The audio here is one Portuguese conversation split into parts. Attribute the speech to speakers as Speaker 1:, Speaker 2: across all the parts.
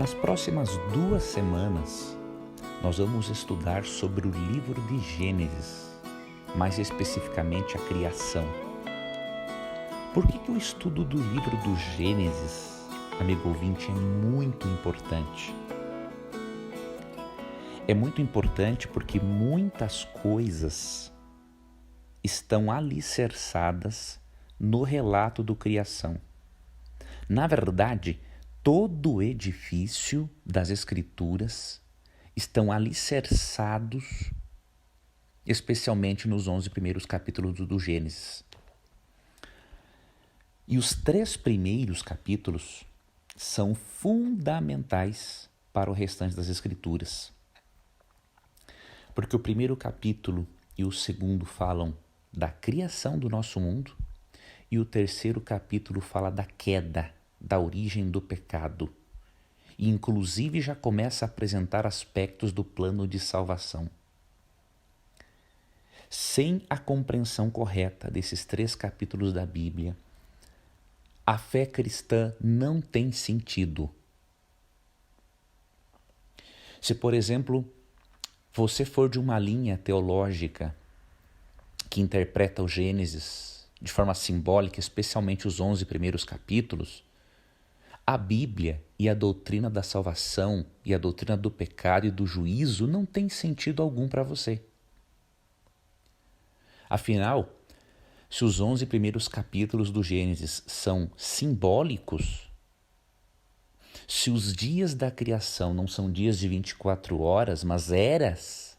Speaker 1: Nas próximas 2 semanas, nós vamos estudar sobre o livro de Gênesis, mais especificamente a criação. Por que o estudo do livro do Gênesis, amigo ouvinte, é muito importante? É muito importante porque muitas coisas estão alicerçadas no relato da criação. Na verdade, todo o edifício das Escrituras estão alicerçados, especialmente nos 11 primeiros capítulos do Gênesis. E os 3 primeiros capítulos são fundamentais para o restante das Escrituras. Porque o primeiro capítulo e o segundo falam da criação do nosso mundo e o terceiro capítulo fala da queda, da origem do pecado. E inclusive já começa a apresentar aspectos do plano de salvação. Sem a compreensão correta desses 3 capítulos da Bíblia, a fé cristã não tem sentido. Se, por exemplo, você for de uma linha teológica que interpreta o Gênesis de forma simbólica, especialmente os 11 primeiros capítulos, a Bíblia e a doutrina da salvação e a doutrina do pecado e do juízo não tem sentido algum para você. Afinal, se os 11 primeiros capítulos do Gênesis são simbólicos, se os dias da criação não são dias de 24 horas, mas eras,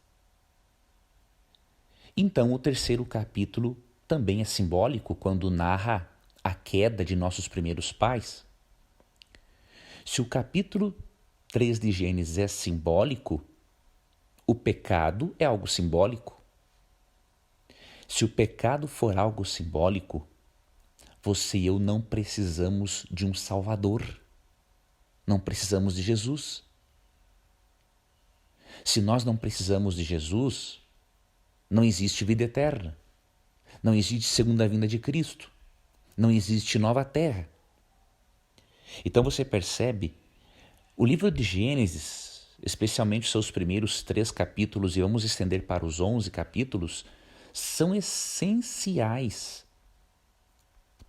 Speaker 1: então o terceiro capítulo também é simbólico quando narra a queda de nossos primeiros pais. Se o capítulo 3 de Gênesis é simbólico, o pecado é algo simbólico. Se o pecado for algo simbólico, você e eu não precisamos de um Salvador. Não precisamos de Jesus. Se nós não precisamos de Jesus, não existe vida eterna. Não existe segunda vinda de Cristo. Não existe nova terra. Então você percebe, o livro de Gênesis, especialmente seus primeiros 3 capítulos, e vamos estender para os 11 capítulos, são essenciais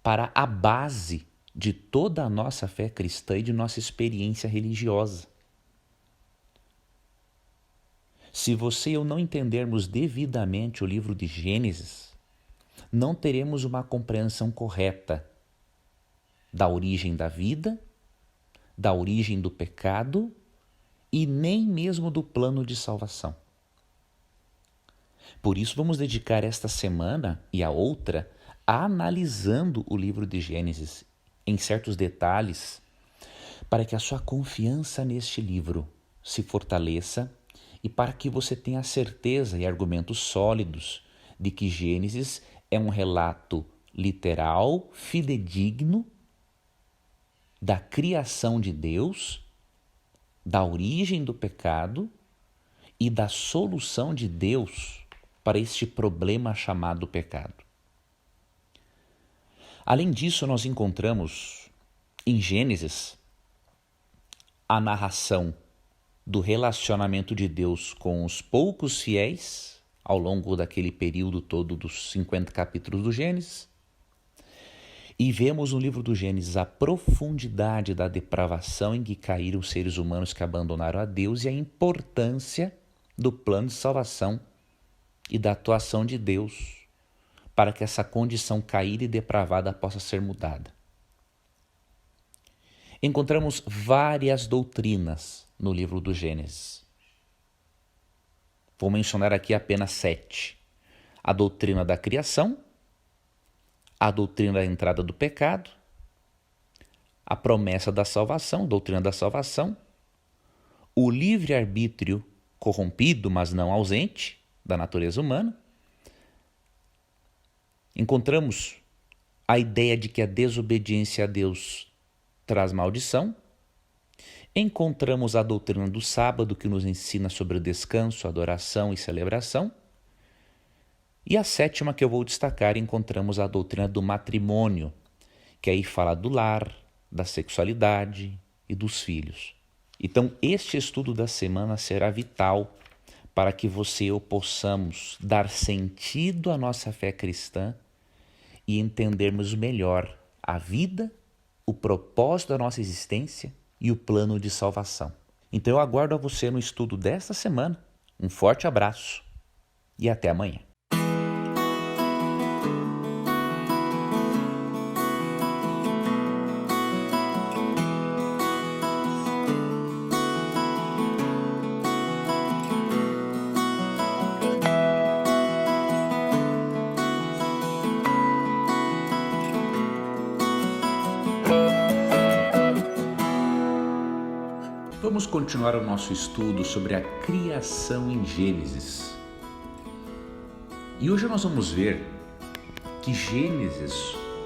Speaker 1: para a base de toda a nossa fé cristã e de nossa experiência religiosa. Se você e eu não entendermos devidamente o livro de Gênesis, não teremos uma compreensão correta da origem da vida, da origem do pecado e nem mesmo do plano de salvação. Por isso vamos dedicar esta semana e a outra a analisando o livro de Gênesis em certos detalhes, para que a sua confiança neste livro se fortaleça e para que você tenha certeza e argumentos sólidos de que Gênesis é um relato literal, fidedigno, da criação de Deus, da origem do pecado e da solução de Deus para este problema chamado pecado. Além disso, nós encontramos em Gênesis a narração do relacionamento de Deus com os poucos fiéis ao longo daquele período todo dos 50 capítulos do Gênesis. E vemos no livro do Gênesis a profundidade da depravação em que caíram os seres humanos que abandonaram a Deus e a importância do plano de salvação e da atuação de Deus para que essa condição caída e depravada possa ser mudada. Encontramos várias doutrinas no livro do Gênesis. Vou mencionar aqui apenas 7. A doutrina da criação, a doutrina da entrada do pecado, a promessa da salvação, doutrina da salvação, o livre-arbítrio corrompido, mas não ausente, da natureza humana. Encontramos a ideia de que a desobediência a Deus traz maldição. Encontramos a doutrina do sábado, que nos ensina sobre o descanso, adoração e celebração. E a 7ª que eu vou destacar, encontramos a doutrina do matrimônio, que aí fala do lar, da sexualidade e dos filhos. Então, este estudo da semana será vital para que você e eu possamos dar sentido à nossa fé cristã e entendermos melhor a vida, o propósito da nossa existência e o plano de salvação. Então eu aguardo a você no estudo desta semana. Um forte abraço e até amanhã. Vamos continuar o nosso estudo sobre a criação em Gênesis. E hoje nós vamos ver que Gênesis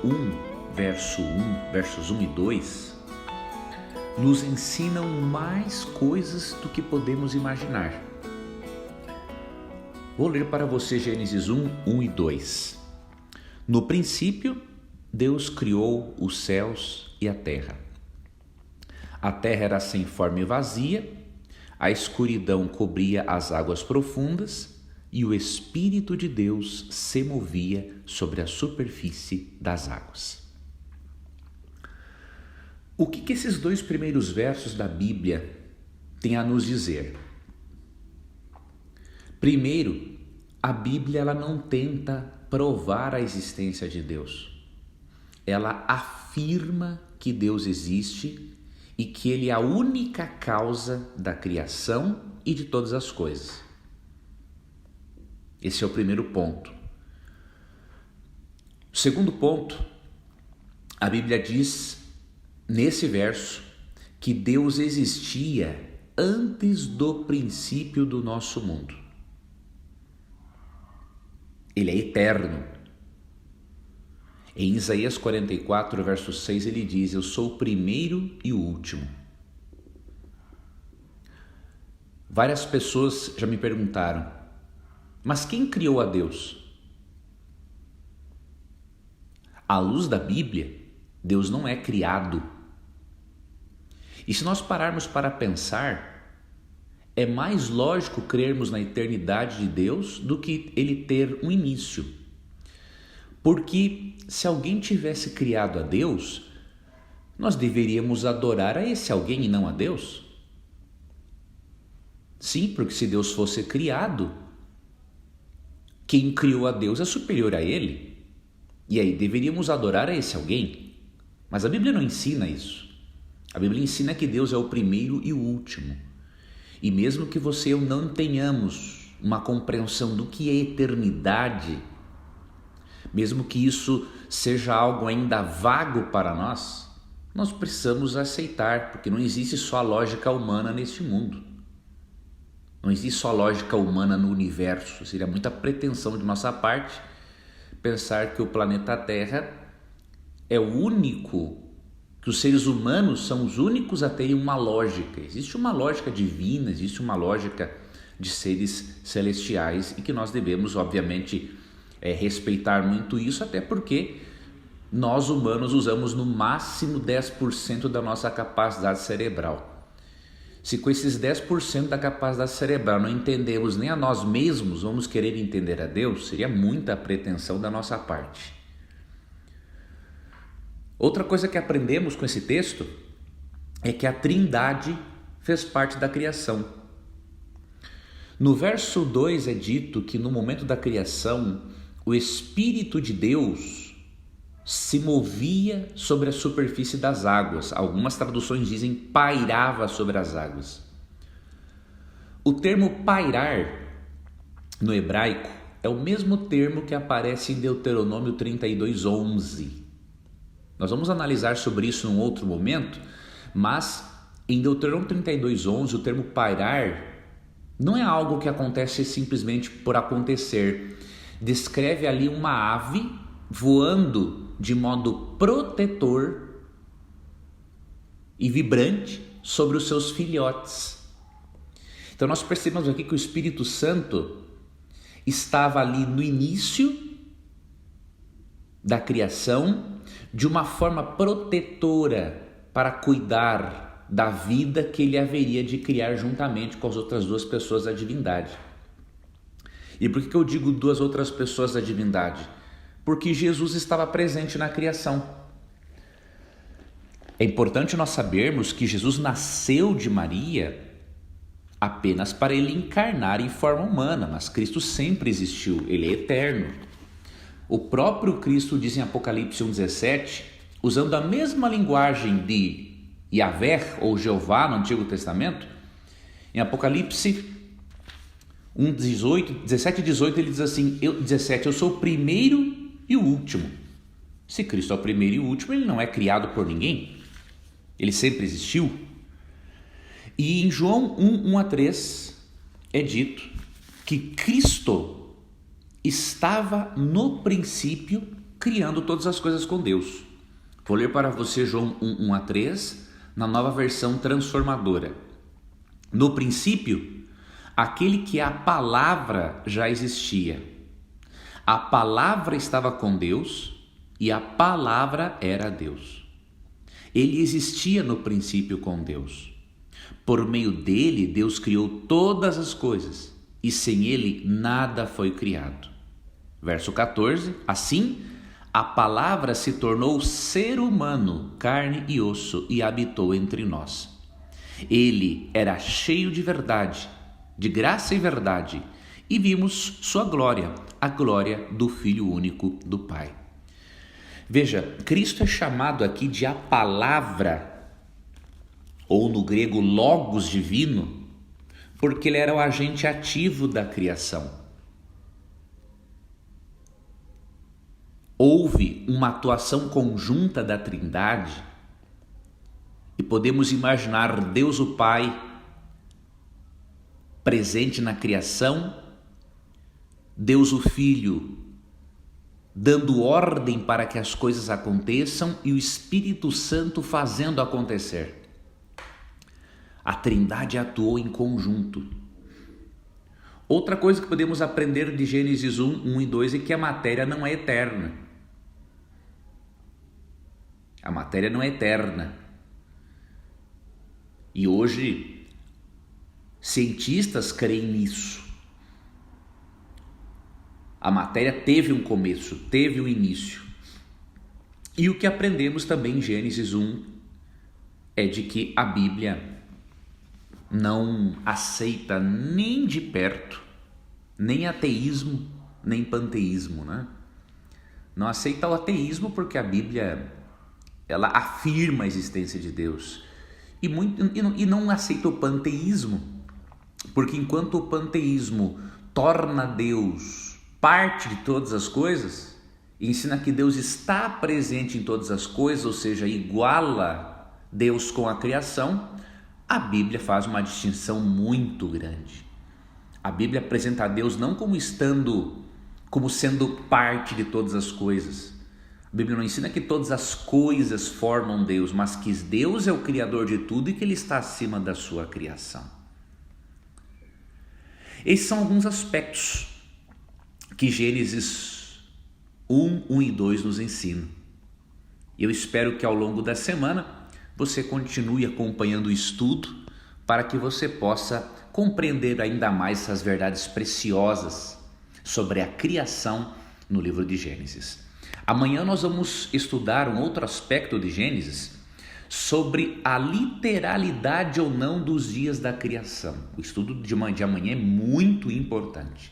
Speaker 1: 1, versos 1 e 2, nos ensinam mais coisas do que podemos imaginar. Vou ler para você Gênesis 1 e 2. No princípio, Deus criou os céus e a terra. A terra era sem forma e vazia, a escuridão cobria as águas profundas e o Espírito de Deus se movia sobre a superfície das águas. O que esses dois primeiros versos da Bíblia têm a nos dizer? Primeiro, a Bíblia ela não tenta provar a existência de Deus. Ela afirma que Deus existe e que Ele é a única causa da criação e de todas as coisas. Esse é o primeiro ponto. O segundo ponto, a Bíblia diz nesse verso que Deus existia antes do princípio do nosso mundo. Ele é eterno. Em Isaías 44, verso 6, ele diz: eu sou o primeiro e o último. Várias pessoas já me perguntaram, mas quem criou a Deus? À luz da Bíblia, Deus não é criado. E se nós pararmos para pensar, é mais lógico crermos na eternidade de Deus do que ele ter um início. Porque se alguém tivesse criado a Deus, nós deveríamos adorar a esse alguém e não a Deus. Sim, porque se Deus fosse criado, quem criou a Deus é superior a ele. E aí deveríamos adorar a esse alguém. Mas a Bíblia não ensina isso. A Bíblia ensina que Deus é o primeiro e o último. E mesmo que você e eu não tenhamos uma compreensão do que é eternidade, mesmo que isso seja algo ainda vago para nós, nós precisamos aceitar, porque não existe só a lógica humana neste mundo. Não existe só a lógica humana no universo. Seria muita pretensão de nossa parte pensar que o planeta Terra é o único, que os seres humanos são os únicos a terem uma lógica. Existe uma lógica divina, existe uma lógica de seres celestiais e que nós devemos, obviamente, respeitar muito isso, até porque nós humanos usamos no máximo 10% da nossa capacidade cerebral. Se com esses 10% da capacidade cerebral não entendemos nem a nós mesmos, vamos querer entender a Deus, seria muita pretensão da nossa parte. Outra coisa que aprendemos com esse texto é que a Trindade fez parte da criação. No verso 2 é dito que no momento da criação, o Espírito de Deus se movia sobre a superfície das águas. Algumas traduções dizem pairava sobre as águas. O termo pairar no hebraico é o mesmo termo que aparece em Deuteronômio 32:11. Nós vamos analisar sobre isso em um outro momento, mas em Deuteronômio 32:11 o termo pairar não é algo que acontece simplesmente por acontecer. Descreve ali uma ave voando de modo protetor e vibrante sobre os seus filhotes. Então nós percebemos aqui que o Espírito Santo estava ali no início da criação de uma forma protetora para cuidar da vida que ele haveria de criar juntamente com as outras duas pessoas da divindade. E por que eu digo duas outras pessoas da divindade? Porque Jesus estava presente na criação. É importante nós sabermos que Jesus nasceu de Maria apenas para ele encarnar em forma humana, mas Cristo sempre existiu, ele é eterno. O próprio Cristo diz em Apocalipse 1,17, usando a mesma linguagem de Yahvé ou Jeová no Antigo Testamento, em Apocalipse 17 e 18 ele diz assim, 17, eu sou o primeiro e o último. Se Cristo é o primeiro e o último, ele não é criado por ninguém, ele sempre existiu. E em João 1:1-3 é dito que Cristo estava no princípio criando todas as coisas com Deus. Vou ler para você João 1:1-3 na nova versão transformadora. No princípio, aquele que é a palavra já existia. A palavra estava com Deus e a palavra era Deus. Ele existia no princípio com Deus. Por meio dele, Deus criou todas as coisas e sem ele nada foi criado. Verso 14, assim, a palavra se tornou ser humano, carne e osso e habitou entre nós. Ele era cheio de verdade, de graça e verdade, e vimos sua glória, a glória do Filho único do Pai. Veja, Cristo é chamado aqui de a palavra, ou no grego logos divino, porque ele era o agente ativo da criação. Houve uma atuação conjunta da Trindade e podemos imaginar Deus o Pai presente na criação, Deus o Filho dando ordem para que as coisas aconteçam e o Espírito Santo fazendo acontecer. A Trindade atuou em conjunto. Outra coisa que podemos aprender de Gênesis 1 e 2 é que a matéria não é eterna. A matéria não é eterna. E hoje, cientistas creem nisso. A matéria teve um começo, teve um início. E o que aprendemos também em Gênesis 1 é de que a Bíblia não aceita nem de perto, nem ateísmo, nem panteísmo, né? Não aceita o ateísmo porque a Bíblia ela afirma a existência de Deus. E não aceita o panteísmo, porque enquanto o panteísmo torna Deus parte de todas as coisas, ensina que Deus está presente em todas as coisas, ou seja, iguala Deus com a criação, a Bíblia faz uma distinção muito grande. A Bíblia apresenta a Deus não como sendo parte de todas as coisas. A Bíblia não ensina que todas as coisas formam Deus, mas que Deus é o Criador de tudo e que Ele está acima da sua criação. Esses são alguns aspectos que Gênesis 1 e 2 nos ensinam. E eu espero que ao longo da semana você continue acompanhando o estudo para que você possa compreender ainda mais essas verdades preciosas sobre a criação no livro de Gênesis. Amanhã nós vamos estudar um outro aspecto de Gênesis sobre a literalidade ou não dos dias da criação. O estudo de amanhã é muito importante.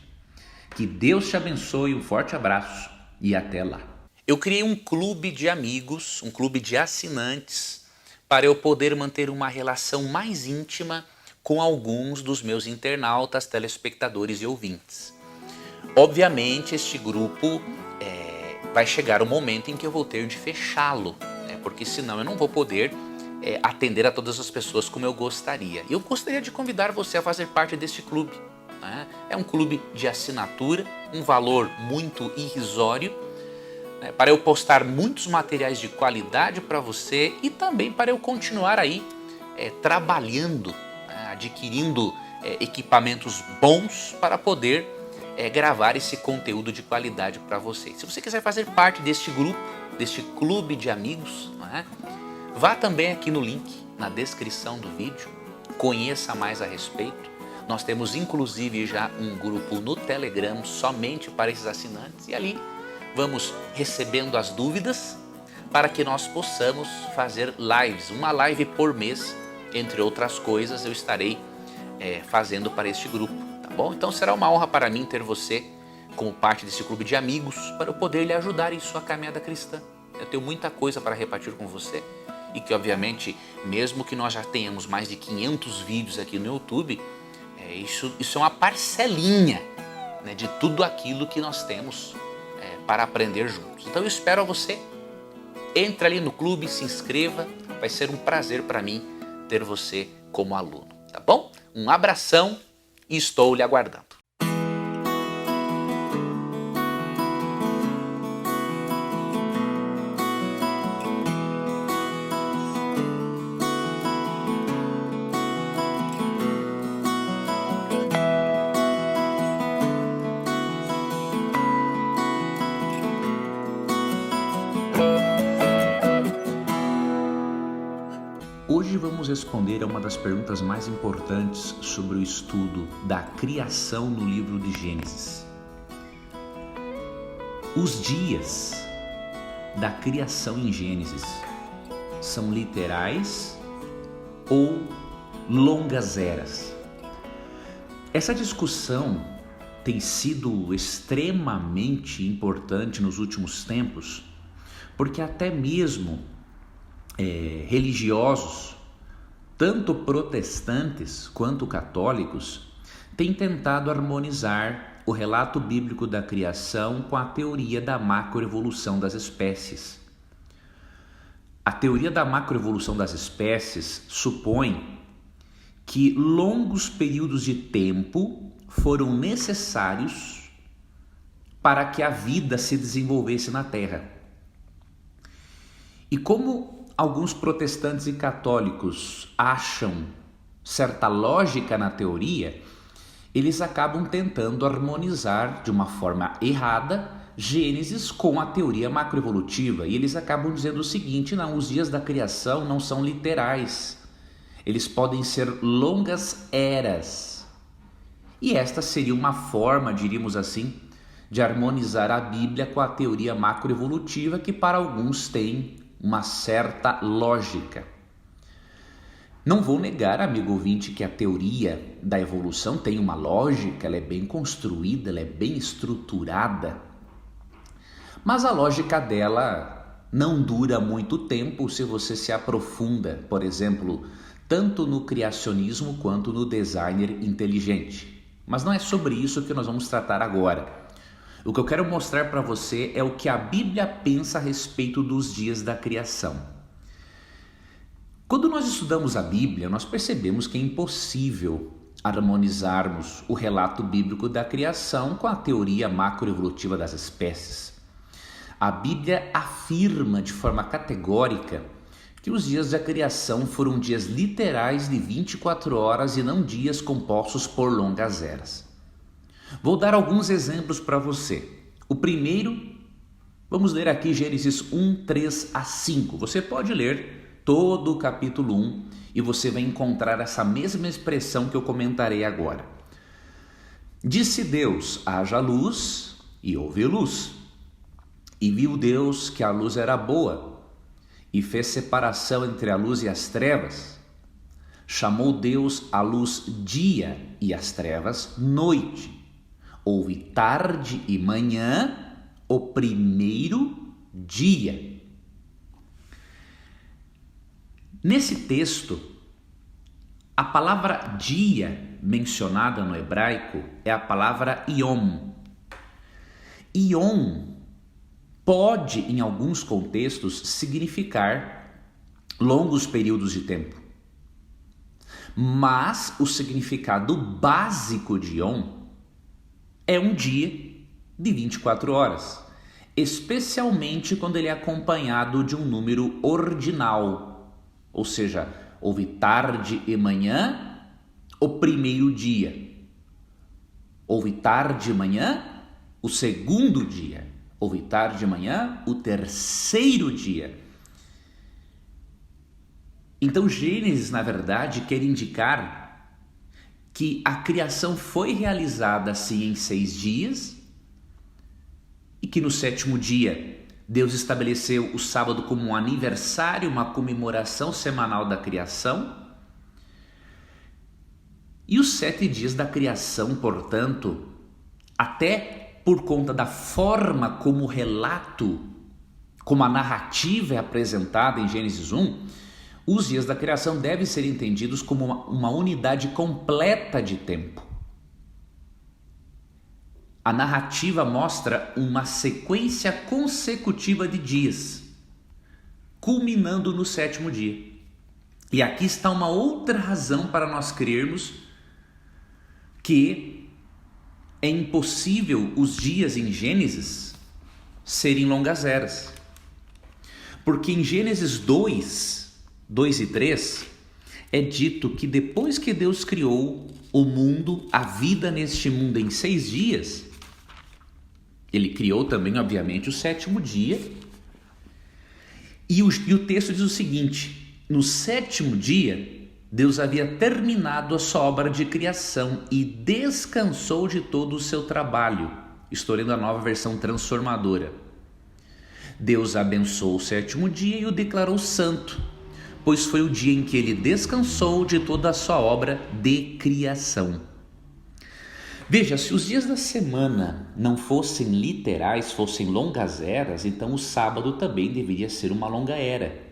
Speaker 1: Que Deus te abençoe, um forte abraço e até lá. Eu criei um clube de amigos, um clube de assinantes, para eu poder manter uma relação mais íntima com alguns dos meus internautas, telespectadores e ouvintes. Obviamente, este grupo vai chegar o momento em que eu vou ter de fechá-lo, porque senão eu não vou poder atender a todas as pessoas como eu gostaria. Eu gostaria de convidar você a fazer parte deste clube. É um clube de assinatura, um valor muito irrisório, para eu postar muitos materiais de qualidade para você e também para eu continuar aí trabalhando, adquirindo equipamentos bons para poder gravar esse conteúdo de qualidade para você. Se você quiser fazer parte deste grupo, deste clube de amigos, vá também aqui no link, na descrição do vídeo. Conheça mais a respeito. Nós temos inclusive já um grupo no Telegram somente para esses assinantes e ali vamos recebendo as dúvidas para que nós possamos fazer lives, uma live por mês, entre outras coisas eu estarei fazendo para este grupo, tá bom? Então será uma honra para mim ter você como parte desse clube de amigos para eu poder lhe ajudar em sua caminhada cristã. Eu tenho muita coisa para repartir com você e que obviamente, mesmo que nós já tenhamos mais de 500 vídeos aqui no YouTube, isso é uma parcelinha, né, de tudo aquilo que nós temos para aprender juntos. Então eu espero você, entre ali no clube, se inscreva, vai ser um prazer para mim ter você como aluno, tá bom? Um abração e estou lhe aguardando. Hoje vamos responder a uma das perguntas mais importantes sobre o estudo da criação no livro de Gênesis. Os dias da criação em Gênesis são literais ou longas eras? Essa discussão tem sido extremamente importante nos últimos tempos, porque até mesmo religiosos, tanto protestantes quanto católicos, têm tentado harmonizar o relato bíblico da criação com a teoria da macroevolução das espécies. A teoria da macroevolução das espécies supõe que longos períodos de tempo foram necessários para que a vida se desenvolvesse na Terra. E como alguns protestantes e católicos acham certa lógica na teoria, eles acabam tentando harmonizar de uma forma errada Gênesis com a teoria macroevolutiva. E eles acabam dizendo o seguinte: não, os dias da criação não são literais, eles podem ser longas eras. E esta seria uma forma, diríamos assim, de harmonizar a Bíblia com a teoria macroevolutiva, que para alguns tem uma certa lógica. Não vou negar, amigo ouvinte, que a teoria da evolução tem uma lógica, ela é bem construída, ela é bem estruturada, mas a lógica dela não dura muito tempo se você se aprofunda, por exemplo, tanto no criacionismo quanto no designer inteligente. Mas não é sobre isso que nós vamos tratar agora. O que eu quero mostrar para você é o que a Bíblia pensa a respeito dos dias da criação. Quando nós estudamos a Bíblia, nós percebemos que é impossível harmonizarmos o relato bíblico da criação com a teoria macroevolutiva das espécies. A Bíblia afirma de forma categórica que os dias da criação foram dias literais de 24 horas e não dias compostos por longas eras. Vou dar alguns exemplos para você. O primeiro, vamos ler aqui Gênesis 1, 3 a 5. Você pode ler todo o capítulo 1 e você vai encontrar essa mesma expressão que eu comentarei agora. Disse Deus: haja luz, e houve luz. E viu Deus que a luz era boa, e fez separação entre a luz e as trevas. Chamou Deus a luz dia e as trevas noite. Houve tarde e manhã, o primeiro dia. Nesse texto, a palavra dia mencionada no hebraico é a palavra yom. Yom pode, em alguns contextos, significar longos períodos de tempo. Mas o significado básico de yom é um dia de 24 horas, especialmente quando ele é acompanhado de um número ordinal, ou seja, houve tarde e manhã, o primeiro dia. Houve tarde e manhã, o segundo dia. Houve tarde e manhã, o terceiro dia. Então Gênesis, na verdade, quer indicar que a criação foi realizada assim em 6 dias e que no 7º dia Deus estabeleceu o sábado como um aniversário, uma comemoração semanal da criação. E os 7 dias da criação, portanto, até por conta da forma como o relato, como a narrativa é apresentada em Gênesis 1, os dias da criação devem ser entendidos como uma unidade completa de tempo. A narrativa mostra uma sequência consecutiva de dias, culminando no 7º dia. E aqui está uma outra razão para nós crermos que é impossível os dias em Gênesis serem longas eras. Porque em Gênesis 2 e 3, é dito que depois que Deus criou o mundo, a vida neste mundo em 6 dias, ele criou também, obviamente, o 7º dia. E o texto diz o seguinte: no 7º dia, Deus havia terminado a sua obra de criação e descansou de todo o seu trabalho. Estou lendo a Nova Versão Transformadora. Deus abençoou o 7º dia e o declarou santo, pois foi o dia em que ele descansou de toda a sua obra de criação. Veja, se os dias da semana não fossem literais, fossem longas eras, então o sábado também deveria ser uma longa era.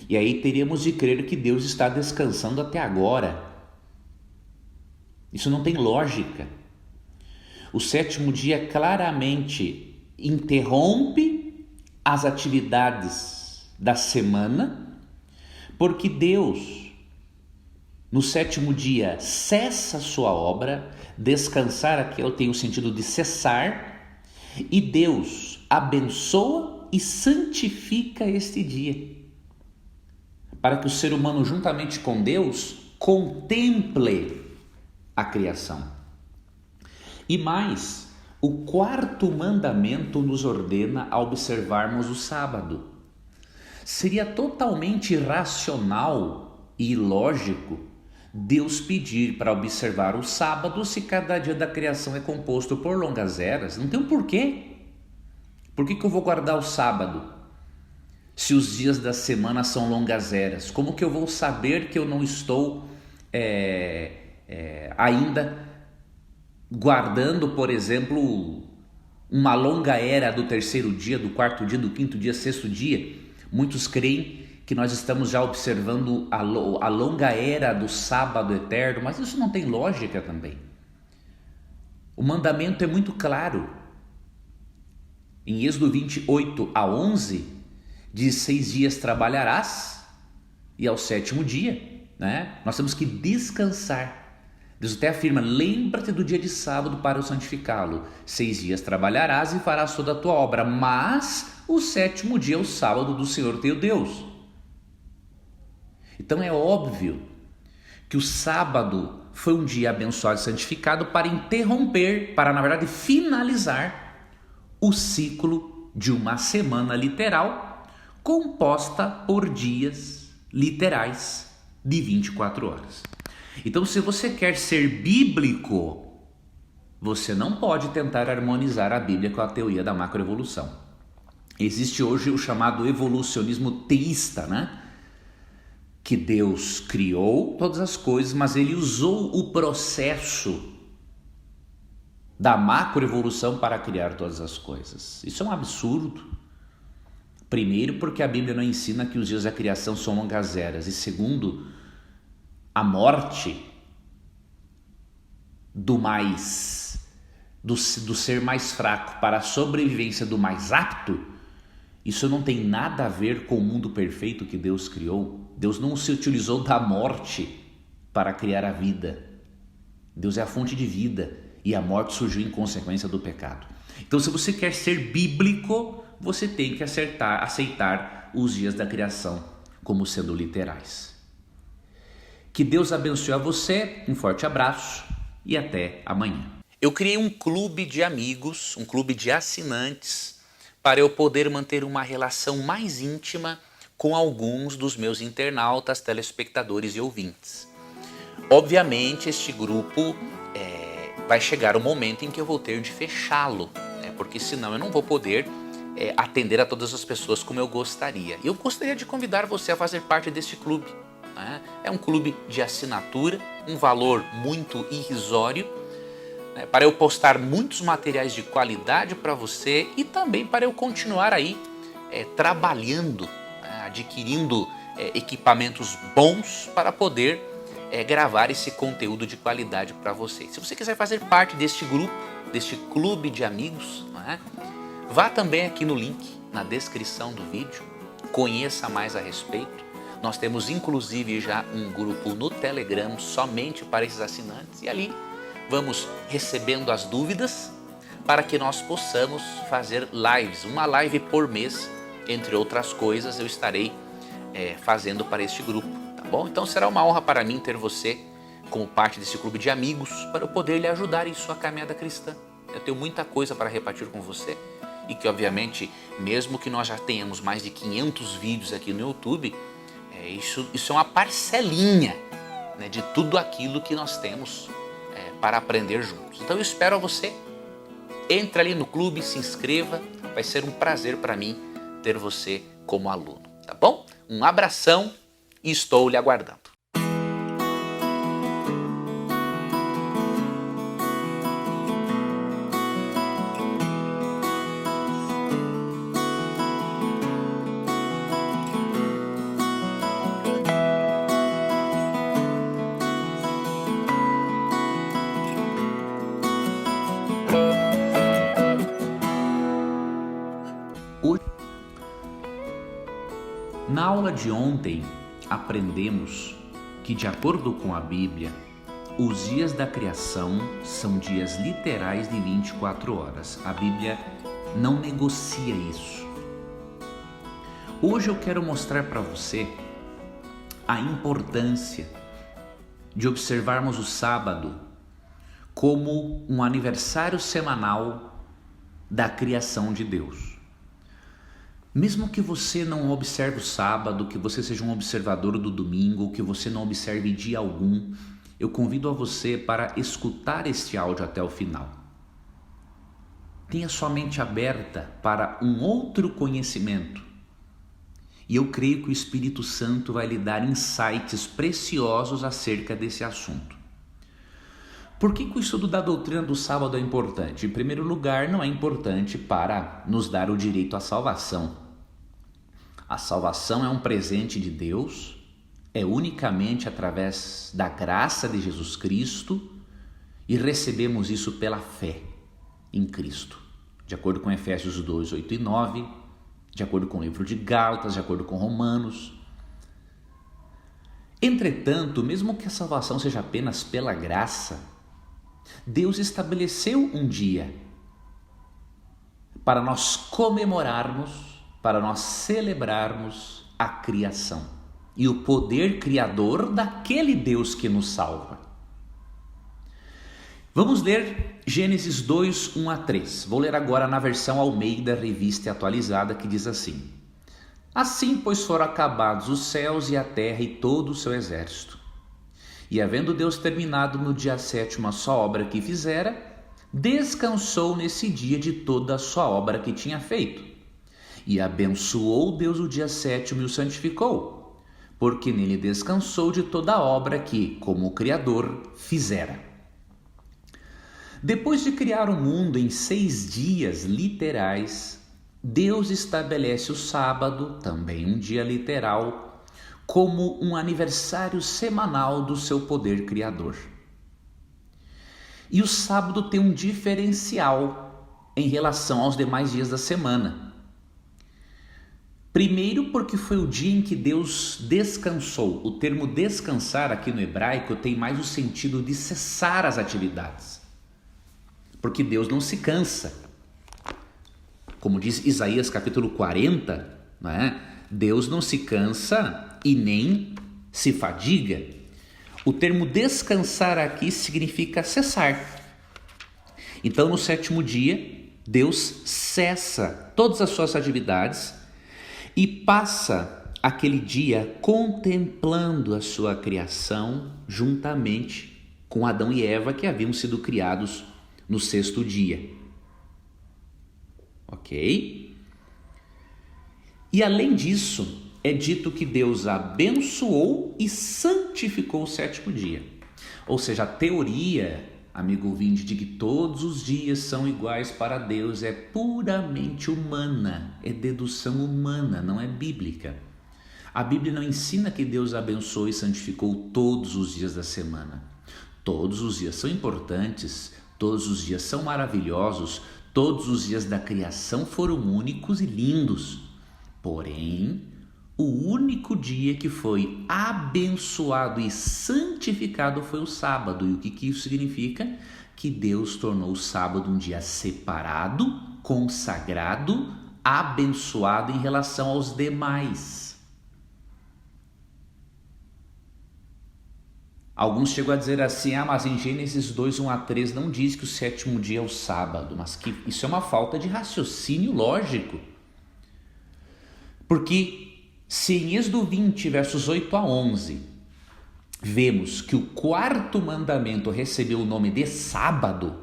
Speaker 1: E aí teríamos de crer que Deus está descansando até agora. Isso não tem lógica. O 7º dia claramente interrompe as atividades da semana, porque Deus, no 7º dia, cessa a sua obra. Descansar aqui eu tenho o sentido de cessar, e Deus abençoa e santifica este dia, para que o ser humano, juntamente com Deus, contemple a criação. E mais, o 4º mandamento nos ordena a observarmos o sábado. Seria totalmente irracional e ilógico Deus pedir para observar o sábado se cada dia da criação é composto por longas eras. Não tem um porquê. Por que eu vou guardar o sábado se os dias da semana são longas eras? Como que eu vou saber que eu não estou ainda guardando, por exemplo, uma longa era do 3º dia, do 4º dia, do 5º dia, 6º dia? Muitos creem que nós estamos já observando a longa era do sábado eterno, mas isso não tem lógica também. O mandamento é muito claro. Em Êxodo 28-11, diz: 6 dias trabalharás e ao 7º dia, né? Nós temos que descansar. Deus até afirma: lembra-te do dia de sábado para o santificá-lo. 6 dias trabalharás e farás toda a tua obra, mas o 7º dia é o sábado do Senhor teu Deus. Então é óbvio que o sábado foi um dia abençoado e santificado para interromper, para na verdade finalizar o ciclo de uma semana literal composta por dias literais de 24 horas. Então, se você quer ser bíblico, você não pode tentar harmonizar a Bíblia com a teoria da macroevolução. Existe hoje o chamado evolucionismo teísta, né? Que Deus criou todas as coisas, mas ele usou o processo da macroevolução para criar todas as coisas. Isso é um absurdo. Primeiro, porque a Bíblia não ensina que os dias da criação são longas eras. E segundo, a morte do ser mais fraco para a sobrevivência do mais apto, isso não tem nada a ver com o mundo perfeito que Deus criou. Deus não se utilizou da morte para criar a vida. Deus é a fonte de vida e a morte surgiu em consequência do pecado. Então, se você quer ser bíblico, você tem que aceitar os dias da criação como sendo literais. Que Deus abençoe a você, um forte abraço e até amanhã. Eu criei um clube de amigos, um clube de assinantes, para eu poder manter uma relação mais íntima com alguns dos meus internautas, telespectadores e ouvintes. Obviamente, este grupo vai chegar o momento em que eu vou ter de fechá-lo, né? Porque senão eu não vou poder atender a todas as pessoas como eu gostaria. Eu gostaria de convidar você a fazer parte deste clube, né? É um clube de assinatura, um valor muito irrisório, né? Para eu postar muitos materiais de qualidade para você e também para eu continuar aí trabalhando, adquirindo equipamentos bons para poder gravar esse conteúdo de qualidade para vocês. Se você quiser fazer parte deste grupo, deste clube de amigos, né, vá também aqui no link na descrição do vídeo, conheça mais a respeito. Nós temos inclusive já um grupo no Telegram somente para esses assinantes e ali vamos recebendo as dúvidas para que nós possamos fazer lives, uma live por mês, entre outras coisas eu estarei fazendo para este grupo, tá bom? Então será uma honra para mim ter você como parte desse clube de amigos para eu poder lhe ajudar em sua caminhada cristã. Eu tenho muita coisa para repartir com você e que obviamente, mesmo que nós já tenhamos mais de 500 vídeos aqui no YouTube, isso é uma parcelinha, né, de tudo aquilo que nós temos para aprender juntos. Então eu espero você, entre ali no clube, se inscreva, vai ser um prazer para mim ter você como aluno, tá bom? Um abração e estou lhe aguardando. Na aula de ontem, aprendemos que, de acordo com a Bíblia, os dias da criação são dias literais de 24 horas. A Bíblia não negocia isso. Hoje eu quero mostrar para você a importância de observarmos o sábado como um aniversário semanal da criação de Deus. Mesmo que você não observe o sábado, que você seja um observador do domingo, que você não observe dia algum, eu convido a você para escutar este áudio até o final. Tenha sua mente aberta para um outro conhecimento. E eu creio que o Espírito Santo vai lhe dar insights preciosos acerca desse assunto. Por que o estudo da doutrina do sábado é importante? Em primeiro lugar, não é importante para nos dar o direito à salvação. A salvação é um presente de Deus, é unicamente através da graça de Jesus Cristo e recebemos isso pela fé em Cristo, de acordo com Efésios 2, 8 e 9, de acordo com o livro de Gálatas, de acordo com Romanos. Entretanto, mesmo que a salvação seja apenas pela graça, Deus estabeleceu um dia para nós comemorarmos, para nós celebrarmos a criação e o poder criador daquele Deus que nos salva. Vamos ler Gênesis 2, 1 a 3. Vou ler agora na versão Almeida, Revista e Atualizada, que diz assim: Assim, pois, foram acabados os céus e a terra e todo o seu exército. E havendo Deus terminado no dia 7º a sua obra que fizera, descansou nesse dia de toda a sua obra que tinha feito. E abençoou Deus o dia 7º e o santificou, porque nele descansou de toda a obra que, como Criador, fizera. Depois de criar o mundo em 6 dias literais, Deus estabelece o sábado, também um dia literal, como um aniversário semanal do seu poder criador. E o sábado tem um diferencial em relação aos demais dias da semana. Primeiro, porque foi o dia em que Deus descansou. O termo descansar aqui no hebraico tem mais o sentido de cessar as atividades. Porque Deus não se cansa. Como diz Isaías capítulo 40, né? Deus não se cansa e nem se fadiga. O termo descansar aqui significa cessar. Então, no 7º dia, Deus cessa todas as suas atividades e passa aquele dia contemplando a sua criação juntamente com Adão e Eva, que haviam sido criados no sexto dia. Ok? E além disso, é dito que Deus abençoou e santificou o sétimo dia. Ou seja, a teoria, amigo ouvinte, de que todos os dias são iguais para Deus é puramente humana, é dedução humana, não é bíblica. A Bíblia não ensina que Deus abençoou e santificou todos os dias da semana. Todos os dias são importantes, todos os dias são maravilhosos, todos os dias da criação foram únicos e lindos. Porém, o único dia que foi abençoado e santificado foi o sábado. E o que isso significa? Que Deus tornou o sábado um dia separado, consagrado, abençoado em relação aos demais. Alguns chegam a dizer assim, mas em Gênesis 2, 1 a 3 não diz que o sétimo dia é o sábado, mas que isso é uma falta de raciocínio lógico. Porque se em Êxodo 20, versos 8 a 11, vemos que o quarto mandamento recebeu o nome de sábado,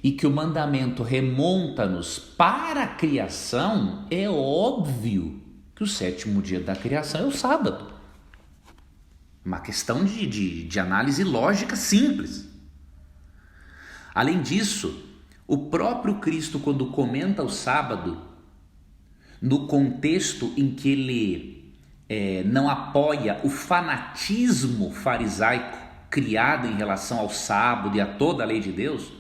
Speaker 1: e que o mandamento remonta-nos para a criação, é óbvio que o sétimo dia da criação é o sábado. Uma questão de análise lógica simples. Além disso, o próprio Cristo, quando comenta o sábado, no contexto em que ele não apoia o fanatismo farisaico criado em relação ao sábado e a toda a lei de Deus,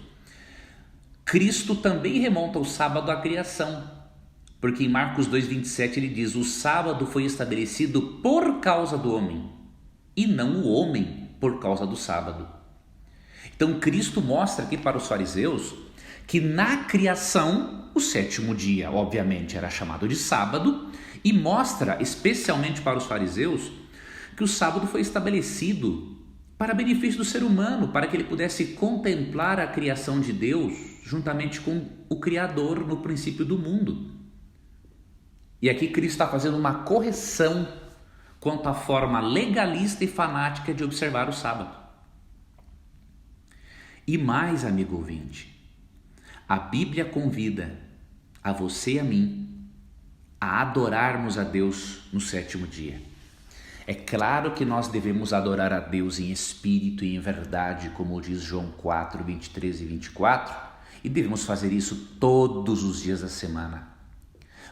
Speaker 1: Cristo também remonta o sábado à criação. Porque em Marcos 2,27 ele diz, o sábado foi estabelecido por causa do homem, e não o homem por causa do sábado. Então Cristo mostra aqui para os fariseus que na criação o sétimo dia obviamente era chamado de sábado, e mostra especialmente para os fariseus que o sábado foi estabelecido para benefício do ser humano, para que ele pudesse contemplar a criação de Deus juntamente com o Criador no princípio do mundo. E aqui Cristo está fazendo uma correção quanto à forma legalista e fanática de observar o sábado. E mais, amigo ouvinte, a Bíblia convida a você e a mim a adorarmos a Deus no sétimo dia. É claro que nós devemos adorar a Deus em espírito e em verdade, como diz João 4, 23 e 24, e devemos fazer isso todos os dias da semana.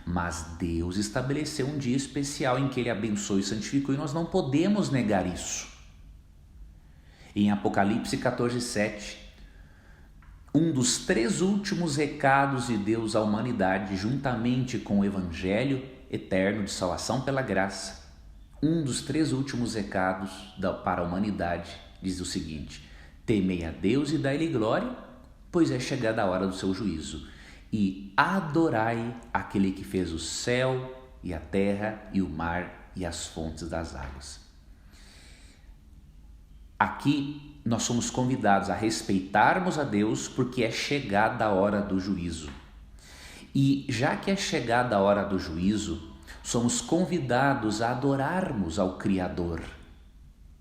Speaker 1: Mas Deus estabeleceu um dia especial em que Ele abençoou e santificou, e nós não podemos negar isso. Em Apocalipse 14, 7, um dos 3 últimos recados de Deus à humanidade, juntamente com o Evangelho eterno de salvação pela graça, um dos 3 últimos recados para a humanidade diz o seguinte: temei a Deus e dai-lhe glória, pois é chegada a hora do seu juízo. E adorai aquele que fez o céu e a terra e o mar e as fontes das águas. Aqui nós somos convidados a respeitarmos a Deus porque é chegada a hora do juízo. E já que é chegada a hora do juízo, somos convidados a adorarmos ao Criador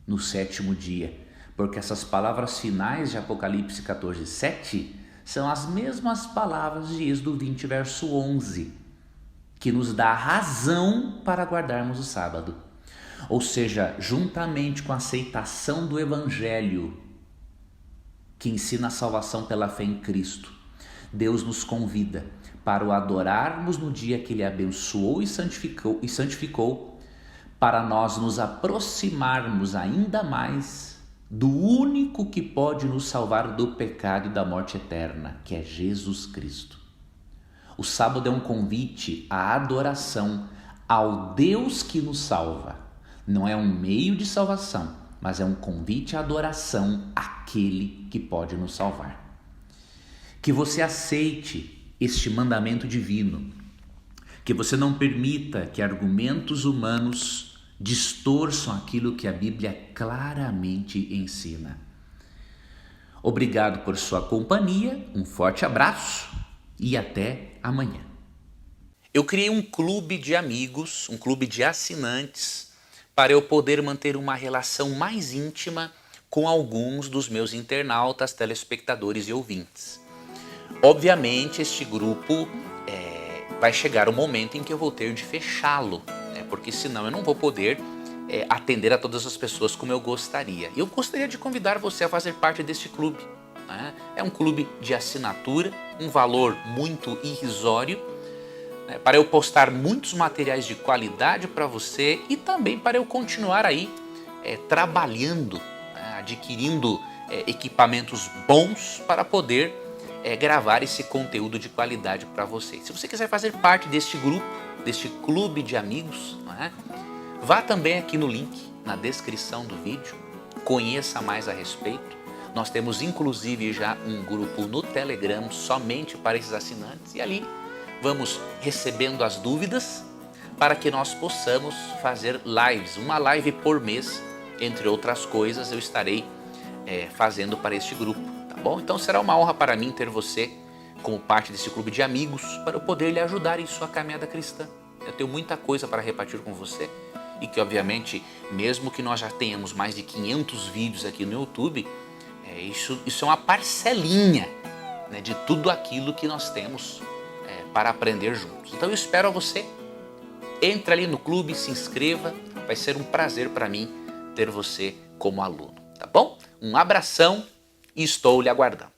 Speaker 1: no sétimo dia, porque essas palavras finais de Apocalipse 14, 7 são as mesmas palavras de Êxodo 20, verso 11, que nos dá razão para guardarmos o sábado. Ou seja, juntamente com a aceitação do Evangelho, que ensina a salvação pela fé em Cristo, Deus nos convida para o adorarmos no dia que Ele abençoou e santificou, para nós nos aproximarmos ainda mais do único que pode nos salvar do pecado e da morte eterna, que é Jesus Cristo. O sábado é um convite à adoração ao Deus que nos salva. Não é um meio de salvação, mas é um convite à adoração àquele que pode nos salvar. Que você aceite este mandamento divino, que você não permita que argumentos humanos distorçam aquilo que a Bíblia claramente ensina. Obrigado por sua companhia, um forte abraço e até amanhã. Eu criei um clube de amigos, um clube de assinantes, para eu poder manter uma relação mais íntima com alguns dos meus internautas, telespectadores e ouvintes. Obviamente, este grupo vai chegar o momento em que eu vou ter de fechá-lo, né? Porque senão eu não vou poder atender a todas as pessoas como eu gostaria. Eu gostaria de convidar você a fazer parte deste clube, né? É um clube de assinatura, um valor muito irrisório, né? Para eu postar muitos materiais de qualidade para você e também para eu continuar aí trabalhando, né? Adquirindo equipamentos bons para poder gravar esse conteúdo de qualidade para vocês. Se você quiser fazer parte deste grupo, deste clube de amigos, né, vá também aqui no link na descrição do vídeo, conheça mais a respeito. Nós temos inclusive já um grupo no Telegram somente para esses assinantes e ali vamos recebendo as dúvidas para que nós possamos fazer lives, uma live por mês, entre outras coisas eu estarei fazendo para este grupo. Bom, então será uma honra para mim ter você como parte desse clube de amigos para eu poder lhe ajudar em sua caminhada cristã. Eu tenho muita coisa para repartir com você e que obviamente, mesmo que nós já tenhamos mais de 500 vídeos aqui no YouTube, isso é uma parcelinha, né, de tudo aquilo que nós temos para aprender juntos. Então eu espero você, entre ali no clube, se inscreva, vai ser um prazer para mim ter você como aluno, tá bom? Um abração. E estou lhe aguardando.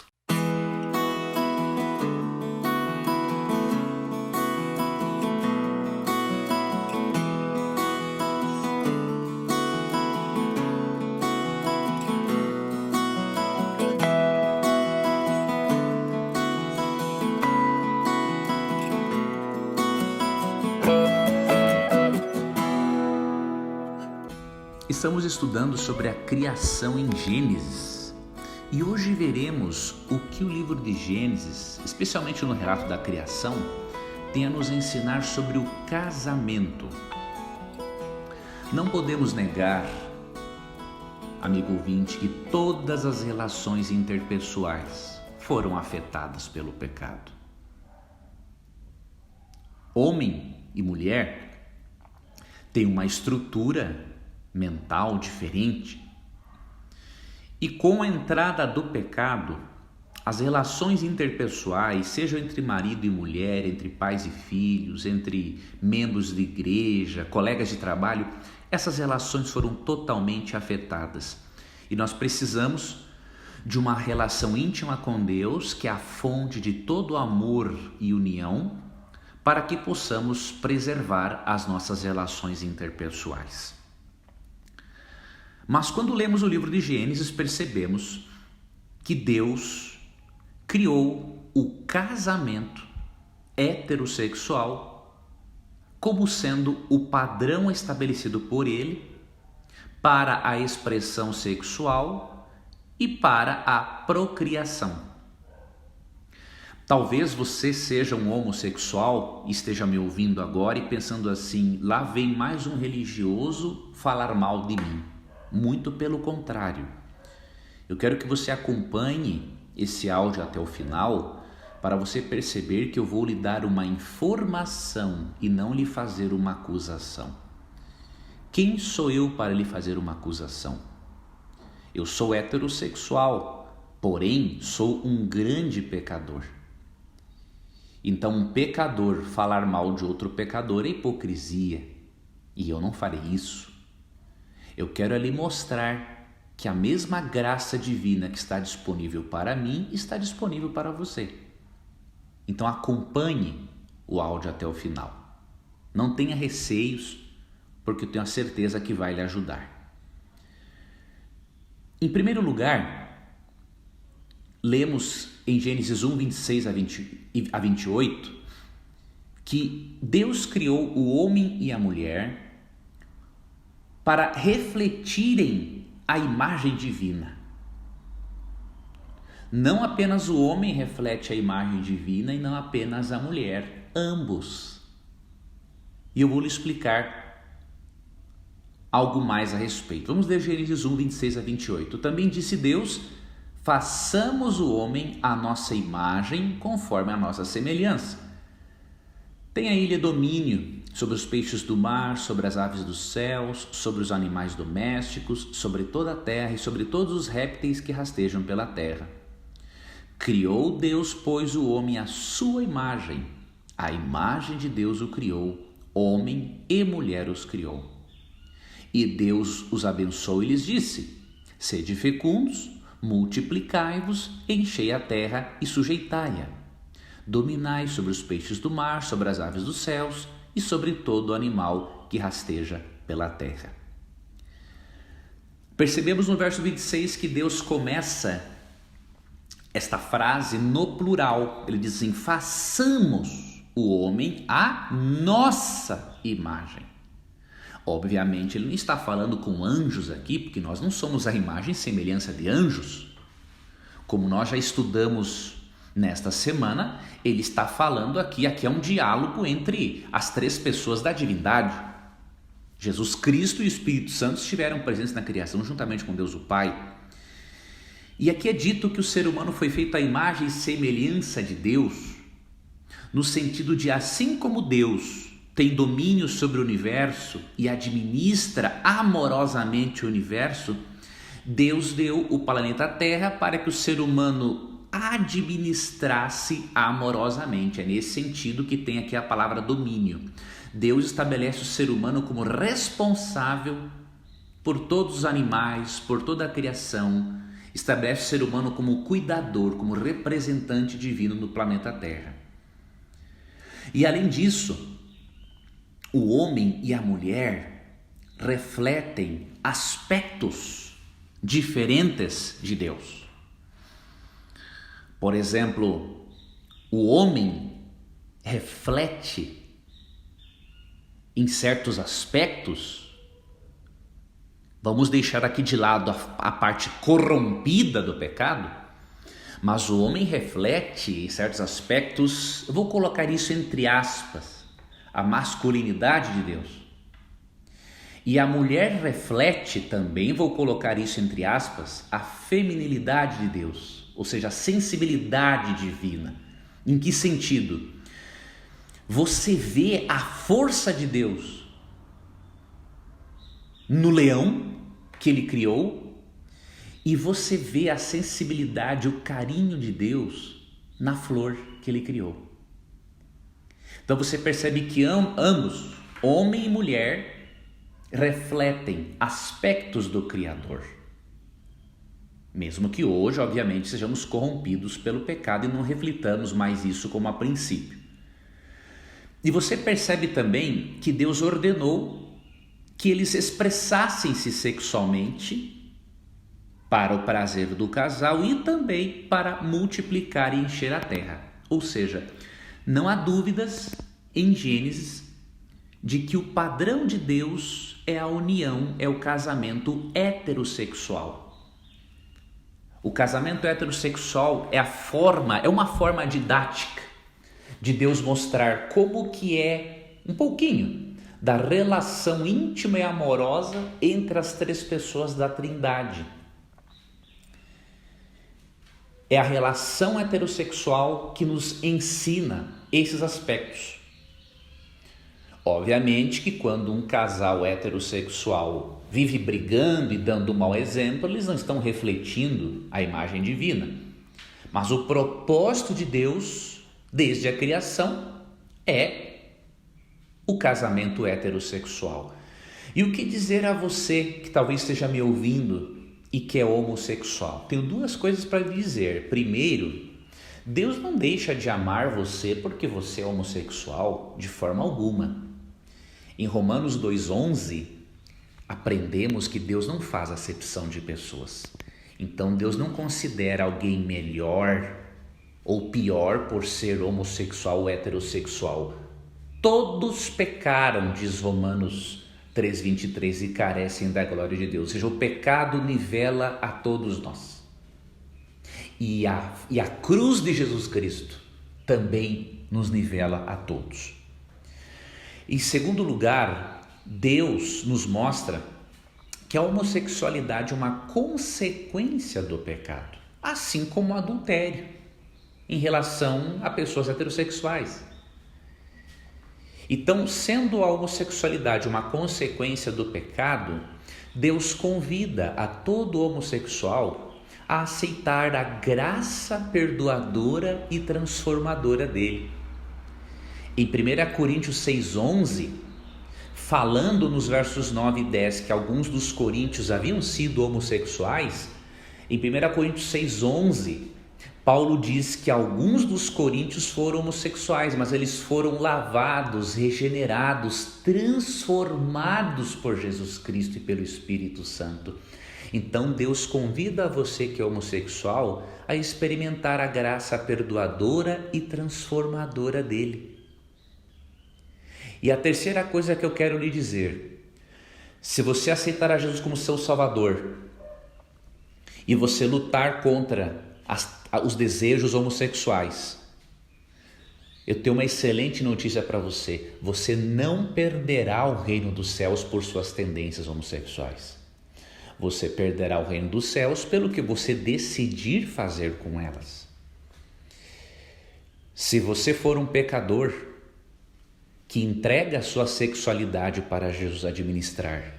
Speaker 1: Estamos estudando sobre a criação em Gênesis. E hoje veremos o que o livro de Gênesis, especialmente no relato da criação, tem a nos ensinar sobre o casamento. Não podemos negar, amigo ouvinte, que todas as relações interpessoais foram afetadas pelo pecado. Homem e mulher têm uma estrutura mental diferente. E com a entrada do pecado, as relações interpessoais, seja entre marido e mulher, entre pais e filhos, entre membros de igreja, colegas de trabalho, essas relações foram totalmente afetadas. E nós precisamos de uma relação íntima com Deus, que é a fonte de todo amor e união, para que possamos preservar as nossas relações interpessoais. Mas quando lemos o livro de Gênesis, percebemos que Deus criou o casamento heterossexual como sendo o padrão estabelecido por Ele para a expressão sexual e para a procriação. Talvez você seja um homossexual e esteja me ouvindo agora e pensando assim, lá vem mais um religioso falar mal de mim. Muito pelo contrário. Eu quero que você acompanhe esse áudio até o final para você perceber que eu vou lhe dar uma informação e não lhe fazer uma acusação. Quem sou eu para lhe fazer uma acusação? Eu sou heterossexual, porém sou um grande pecador. Então um pecador falar mal de outro pecador é hipocrisia. E eu não farei isso. Eu quero lhe mostrar que a mesma graça divina que está disponível para mim está disponível para você. Então acompanhe o áudio até o final. Não tenha receios, porque eu tenho a certeza que vai lhe ajudar. Em primeiro lugar, lemos em Gênesis 1, 26 a 28, que Deus criou o homem e a mulher para refletirem a imagem divina. Não apenas o homem reflete a imagem divina e não apenas a mulher, ambos. E eu vou lhe explicar algo mais a respeito. Vamos ler Gênesis 1, 26 a 28. Também disse Deus, façamos o homem à nossa imagem, conforme a nossa semelhança. Tem a ilha domínio sobre os peixes do mar, sobre as aves dos céus, sobre os animais domésticos, sobre toda a terra e sobre todos os répteis que rastejam pela terra. Criou Deus, pois, o homem à sua imagem. A imagem de Deus o criou, homem e mulher os criou. E Deus os abençoou e lhes disse: sede fecundos, multiplicai-vos, enchei a terra e sujeitai-a. Dominai sobre os peixes do mar, sobre as aves dos céus e sobre todo animal que rasteja pela terra. Percebemos no verso 26 que Deus começa esta frase no plural. Ele diz assim: façamos o homem à nossa imagem. Obviamente ele não está falando com anjos aqui, porque nós não somos a imagem e semelhança de anjos. Como nós já estudamos nesta semana, ele está falando aqui é um diálogo entre as três pessoas da divindade. Jesus Cristo e o Espírito Santo estiveram presentes na criação juntamente com Deus o Pai. E aqui é dito que o ser humano foi feito à imagem e semelhança de Deus, no sentido de assim como Deus tem domínio sobre o universo e administra amorosamente o universo, Deus deu o planeta Terra para que o ser humano administrasse amorosamente. É nesse sentido que tem aqui a palavra domínio. Deus estabelece o ser humano como responsável por todos os animais, por toda a criação. Estabelece o ser humano como cuidador, como representante divino no planeta Terra. E além disso, o homem e a mulher refletem aspectos diferentes de Deus. Por exemplo, o homem reflete em certos aspectos. Vamos deixar aqui de lado a parte corrompida do pecado, mas o homem reflete em certos aspectos, eu vou colocar isso entre aspas, a masculinidade de Deus. E a mulher reflete também, vou colocar isso entre aspas, a feminilidade de Deus, ou seja, a sensibilidade divina. Em que sentido? Você vê a força de Deus no leão que ele criou, e você vê a sensibilidade, o carinho de Deus na flor que ele criou. Então você percebe que ambos, homem e mulher, refletem aspectos do Criador. Mesmo que hoje, obviamente, sejamos corrompidos pelo pecado e não reflitamos mais isso como a princípio. E você percebe também que Deus ordenou que eles expressassem-se sexualmente para o prazer do casal e também para multiplicar e encher a terra. Ou seja, não há dúvidas em Gênesis de que o padrão de Deus é a união, é o casamento heterossexual. O casamento heterossexual é uma forma didática de Deus mostrar como que é um pouquinho da relação íntima e amorosa entre as três pessoas da Trindade. É a relação heterossexual que nos ensina esses aspectos. Obviamente que quando um casal heterossexual vive brigando e dando um mau exemplo, eles não estão refletindo a imagem divina. Mas o propósito de Deus, desde a criação, é o casamento heterossexual. E o que dizer a você que talvez esteja me ouvindo e que é homossexual? Tenho duas coisas para lhe dizer. Primeiro, Deus não deixa de amar você porque você é homossexual de forma alguma. Em Romanos 2,11, aprendemos que Deus não faz acepção de pessoas. Então Deus não considera alguém melhor ou pior por ser homossexual ou heterossexual. Todos pecaram, diz Romanos 3,23, e carecem da glória de Deus. Ou seja, o pecado nivela a todos nós. E a cruz de Jesus Cristo também nos nivela a todos. Em segundo lugar, Deus nos mostra que a homossexualidade é uma consequência do pecado, assim como o adultério, em relação a pessoas heterossexuais. Então, sendo a homossexualidade uma consequência do pecado, Deus convida a todo homossexual a aceitar a graça perdoadora e transformadora dele. Em 1 Coríntios 6,11, falando nos versos 9 e 10 que alguns dos coríntios haviam sido homossexuais, em 1 Coríntios 6,11, Paulo diz que alguns dos coríntios foram homossexuais, mas eles foram lavados, regenerados, transformados por Jesus Cristo e pelo Espírito Santo. Então Deus convida você que é homossexual a experimentar a graça perdoadora e transformadora dele. E a terceira coisa que eu quero lhe dizer: se você aceitar a Jesus como seu Salvador e você lutar contra os desejos homossexuais, eu tenho uma excelente notícia para você: você não perderá o reino dos céus por suas tendências homossexuais. Você perderá o reino dos céus pelo que você decidir fazer com elas. Se você for um pecador que entrega a sua sexualidade para Jesus administrar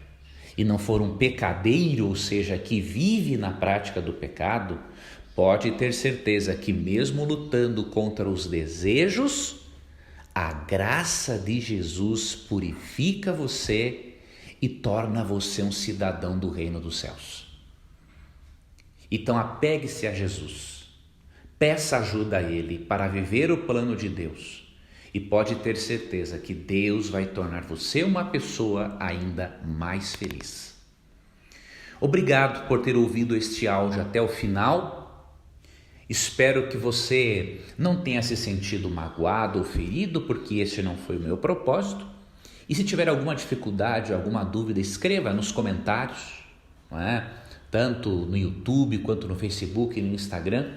Speaker 1: e não for um pecadeiro, ou seja, que vive na prática do pecado, pode ter certeza que mesmo lutando contra os desejos, a graça de Jesus purifica você e torna você um cidadão do reino dos céus. Então apegue-se a Jesus, peça ajuda a Ele para viver o plano de Deus e pode ter certeza que Deus vai tornar você uma pessoa ainda mais feliz. Obrigado por ter ouvido este áudio até o final. Espero que você não tenha se sentido magoado ou ferido, porque este não foi o meu propósito. E se tiver alguma dificuldade, alguma dúvida, escreva nos comentários, não é? Tanto no YouTube quanto no Facebook e no Instagram,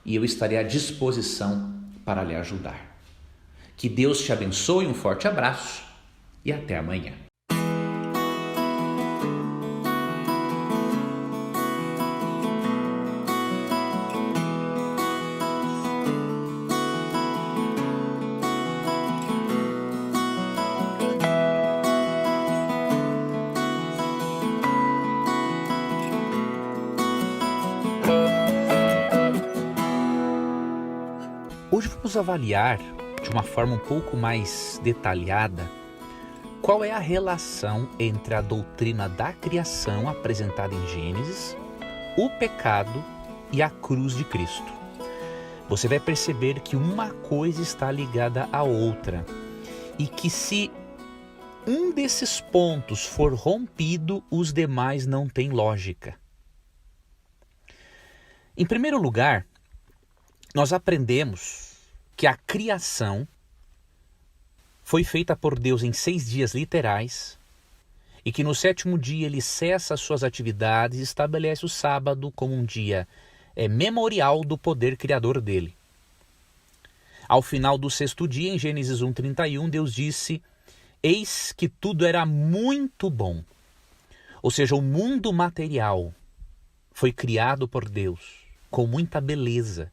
Speaker 1: e eu estarei à disposição para lhe ajudar. Que Deus te abençoe, um forte abraço e até amanhã. Hoje vamos avaliar de uma forma um pouco mais detalhada qual é a relação entre a doutrina da criação apresentada em Gênesis, o pecado e a cruz de Cristo. Você vai perceber que uma coisa está ligada à outra e que se um desses pontos for rompido, os demais não têm lógica. Em primeiro lugar, nós aprendemos que a criação foi feita por Deus em 6 dias literais e que no 7º dia ele cessa as suas atividades e estabelece o sábado como um dia memorial do poder criador dele. Ao final do 6º dia, em Gênesis 1:31, Deus disse: eis que tudo era muito bom. Ou seja, o mundo material foi criado por Deus com muita beleza.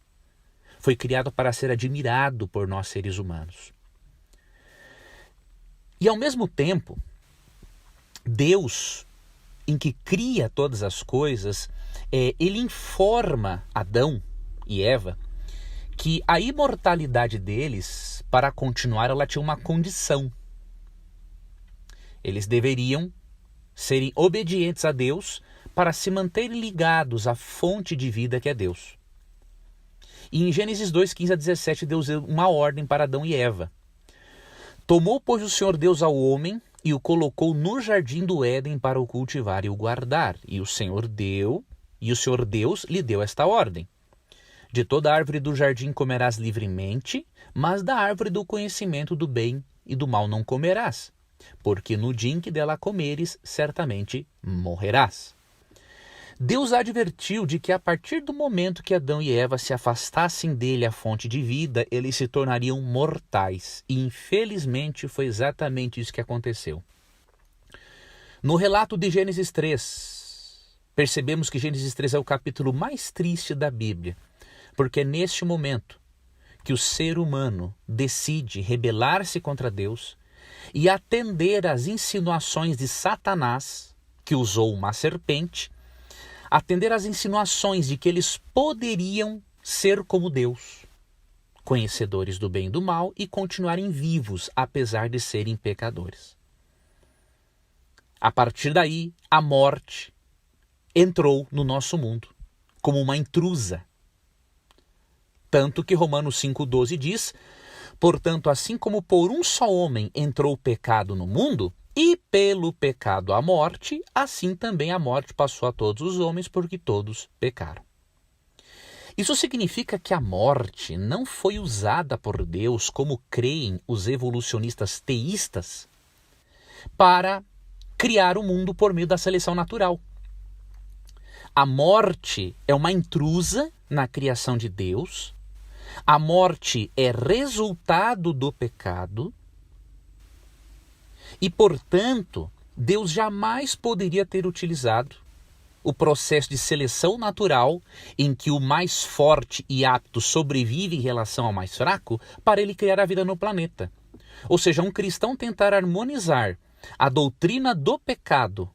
Speaker 1: Foi criado para ser admirado por nós seres humanos. E ao mesmo tempo, Deus, em que cria todas as coisas, ele informa Adão e Eva que a imortalidade deles, para continuar, ela tinha uma condição. Eles deveriam serem obedientes a Deus para se manterem ligados à fonte de vida que é Deus. E em Gênesis 2:15-17, Deus deu uma ordem para Adão e Eva. Tomou, pois, o Senhor Deus ao homem e o colocou no jardim do Éden para o cultivar e o guardar. E o Senhor Deus lhe deu esta ordem: de toda árvore do jardim comerás livremente, mas da árvore do conhecimento do bem e do mal não comerás, porque no dia em que dela comeres, certamente morrerás. Deus advertiu de que a partir do momento que Adão e Eva se afastassem dele, a fonte de vida, eles se tornariam mortais. E infelizmente foi exatamente isso que aconteceu. No relato de Gênesis 3, percebemos que Gênesis 3 é o capítulo mais triste da Bíblia, porque é neste momento que o ser humano decide rebelar-se contra Deus e atender às insinuações de Satanás, que usou uma serpente, atender às insinuações de que eles poderiam ser como Deus, conhecedores do bem e do mal, e continuarem vivos, apesar de serem pecadores. A partir daí, a morte entrou no nosso mundo como uma intrusa. Tanto que Romanos 5,12 diz: portanto, assim como por um só homem entrou o pecado no mundo, e pelo pecado a morte, assim também a morte passou a todos os homens, porque todos pecaram. Isso significa que a morte não foi usada por Deus, como creem os evolucionistas teístas, para criar o mundo por meio da seleção natural. A morte é uma intrusa na criação de Deus. A morte é resultado do pecado. E, portanto, Deus jamais poderia ter utilizado o processo de seleção natural, em que o mais forte e apto sobrevive em relação ao mais fraco, para ele criar a vida no planeta. Ou seja, um cristão tentar harmonizar a doutrina do pecado,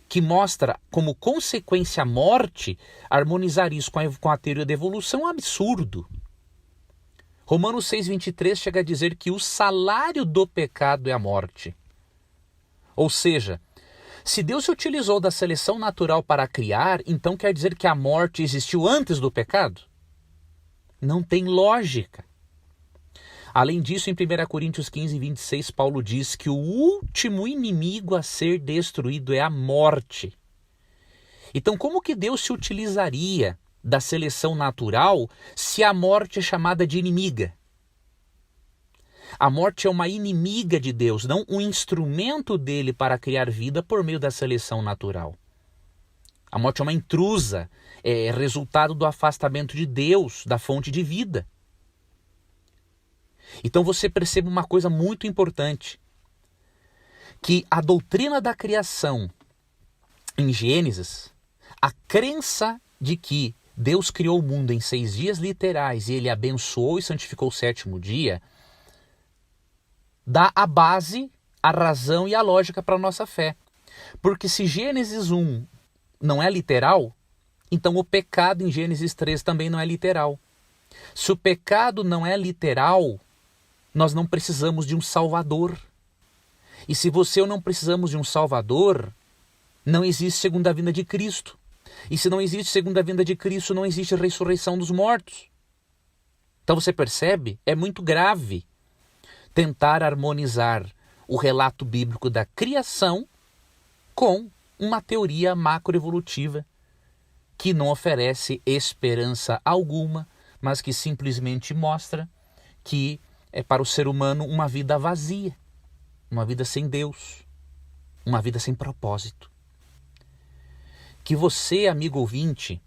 Speaker 1: que mostra como consequência a morte, harmonizar isso com a teoria da evolução é um absurdo. Romanos 6,23 chega a dizer que o salário do pecado é a morte. Ou seja, se Deus se utilizou da seleção natural para criar, então quer dizer que a morte existiu antes do pecado? Não tem lógica. Além disso, em 1 Coríntios 15:26, Paulo diz que o último inimigo a ser destruído é a morte. Então, como que Deus se utilizaria da seleção natural se a morte é chamada de inimiga? A morte é uma inimiga de Deus, não um instrumento dele para criar vida por meio da seleção natural. A morte é uma intrusa, é resultado do afastamento de Deus, da fonte de vida. Então você percebe uma coisa muito importante, que a doutrina da criação em Gênesis, a crença de que Deus criou o mundo em 6 dias literais e ele abençoou e santificou o 7º dia, dá a base, a razão e a lógica para a nossa fé. Porque se Gênesis 1 não é literal, então o pecado em Gênesis 3 também não é literal. Se o pecado não é literal, nós não precisamos de um Salvador. E se você ou não precisamos de um Salvador, não existe segunda vinda de Cristo. E se não existe segunda vinda de Cristo, não existe ressurreição dos mortos. Então você percebe? É muito grave tentar harmonizar o relato bíblico da criação com uma teoria macroevolutiva que não oferece esperança alguma, mas que simplesmente mostra que é para o ser humano uma vida vazia, uma vida sem Deus, uma vida sem propósito. Que você, amigo ouvinte,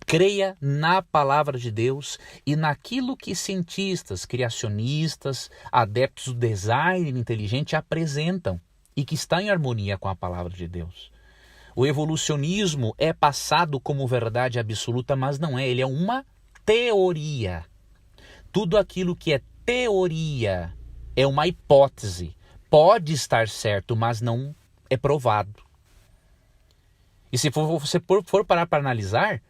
Speaker 1: creia na palavra de Deus e naquilo que cientistas, criacionistas, adeptos do design inteligente apresentam e que está em harmonia com a palavra de Deus. O evolucionismo é passado como verdade absoluta, mas não é. Ele é uma teoria. Tudo aquilo que é teoria é uma hipótese. Pode estar certo, mas não é provado. E se você for parar para analisar,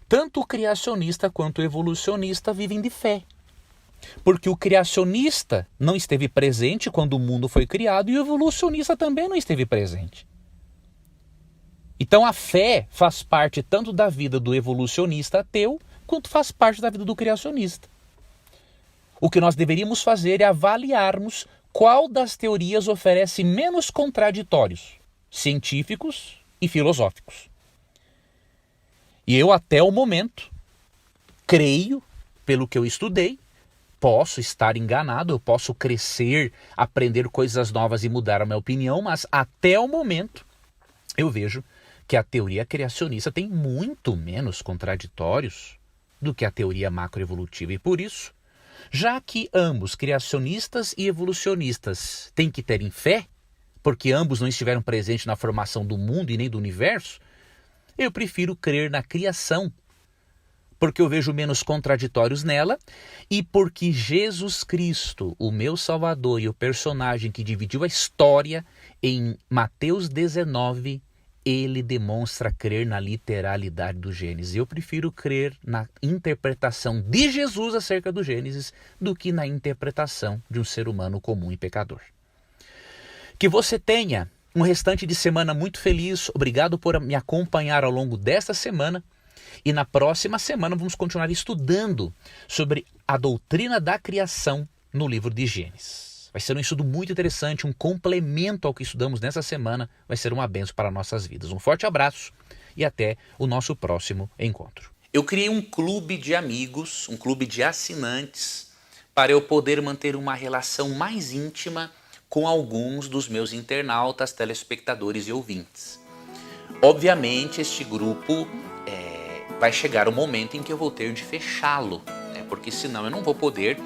Speaker 1: tanto o criacionista quanto o evolucionista vivem de fé. Porque o criacionista não esteve presente quando o mundo foi criado e o evolucionista também não esteve presente. Então a fé faz parte tanto da vida do evolucionista ateu, quanto faz parte da vida do criacionista. O que nós deveríamos fazer é avaliarmos qual das teorias oferece menos contraditórios, científicos e filosóficos. E eu até o momento, creio, pelo que eu estudei, posso estar enganado, eu posso crescer, aprender coisas novas e mudar a minha opinião, mas até o momento eu vejo que a teoria criacionista tem muito menos contraditórios do que a teoria macroevolutiva. E por isso, já que ambos, criacionistas e evolucionistas, têm que terem fé, porque ambos não estiveram presentes na formação do mundo e nem do universo, eu prefiro crer na criação, porque eu vejo menos contraditórios nela e porque Jesus Cristo, o meu Salvador e o personagem que dividiu a história em Mateus 19, ele demonstra crer na literalidade do Gênesis. Eu prefiro crer na interpretação de Jesus acerca do Gênesis do que na interpretação de um ser humano comum e pecador. Que você tenha um restante de semana muito feliz. Obrigado por me acompanhar ao longo desta semana. E na próxima semana vamos continuar estudando sobre a doutrina da criação no livro de Gênesis. Vai ser um estudo muito interessante, um complemento ao que estudamos nessa semana. Vai ser uma bênção para nossas vidas. Um forte abraço e até o nosso próximo encontro. Eu criei um clube de amigos, um clube de assinantes, para eu poder manter uma relação mais íntima com alguns dos meus internautas, telespectadores e ouvintes. Obviamente, este grupo vai chegar o momento em que eu vou ter de fechá-lo, né? Porque senão eu não vou poder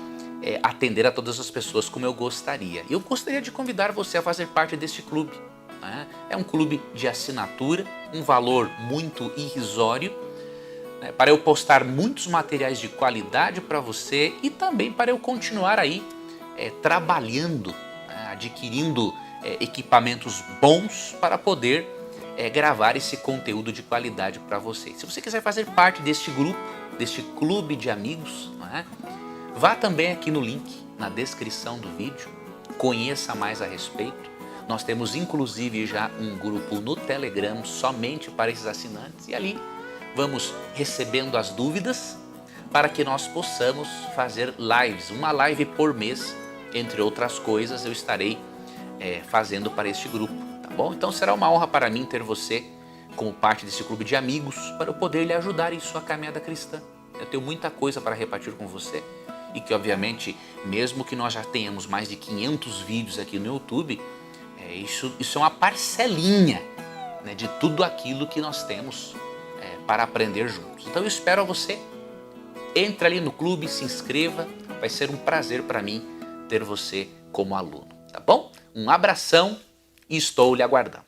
Speaker 1: atender a todas as pessoas como eu gostaria. Eu gostaria de convidar você a fazer parte deste clube, né? É um clube de assinatura, um valor muito irrisório, né? Para eu postar muitos materiais de qualidade para você e também para eu continuar aí trabalhando, adquirindo equipamentos bons para poder gravar esse conteúdo de qualidade para você. Se você quiser fazer parte deste grupo, deste clube de amigos, vá também aqui no link na descrição do vídeo, conheça mais a respeito. Nós temos inclusive já um grupo no Telegram somente para esses assinantes e ali vamos recebendo as dúvidas para que nós possamos fazer lives, uma live por mês, entre outras coisas eu estarei fazendo para este grupo, tá bom? Então será uma honra para mim ter você como parte desse clube de amigos para eu poder lhe ajudar em sua caminhada cristã. Eu tenho muita coisa para repartir com você e que obviamente, mesmo que nós já tenhamos mais de 500 vídeos aqui no YouTube, isso é uma parcelinha, né, de tudo aquilo que nós temos para aprender juntos. Então eu espero você, entre ali no clube, se inscreva, vai ser um prazer para mim ter você como aluno, tá bom? Um abração e estou lhe aguardando.